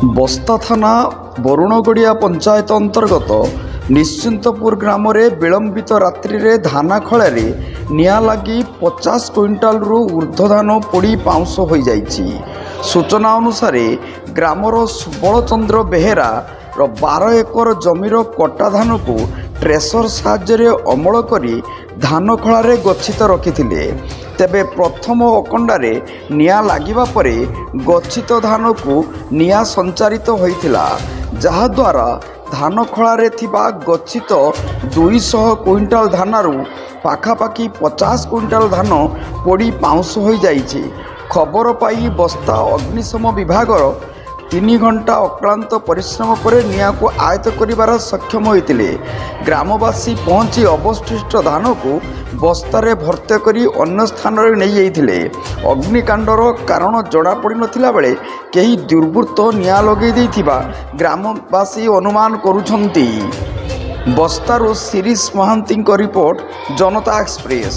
बस्ता थाना बरुणगड़िया पंचायत अंतर्गत निश्चिंतपुर ग्राम में विलंबित रात्रि रे धान खल निआ लगी 50 क्विंटाल ऊर्ध्व धान पोड़ी पाउंस हो जाइछि। सूचना अनुसार ग्रामर सुबलचंद्र बेहेरा 12 एकर जमीर कटा धान को ट्रेसर साहाय्य अमल करी धान खलारे गच्छित रखिथिले। तेबे प्रथम अकंडारे निआ लागिबा परे गच्छित धान को निआ संचारित होइथिला, जहा द्वारा धान खलारे थिबा गच्छित 200 क्विंटाल धानरू पाखापाखि 50 क्विंटाल धान पोड़ी पाउंस हो जाइछि। खबर पाई बस्ता अग्निशम विभागर 3 घंटा अक्लांत परिश्रम पर निआ को आयत्त करिबार सक्षम होइतिले। ग्रामवासी पहुंची अवशिष्ट धान को बस्तारे भर्ती करी अन्य स्थान रे नै जाइथिले। अग्निकांडर कारण जड़ा पड़ी नथिला बेले केही दुर्वृत्त निआ लगै दैथिबा ग्रामवासी अनुमान करुछंती। बस्तारू शिरीष महांती रिपोर्ट, जनता एक्सप्रेस।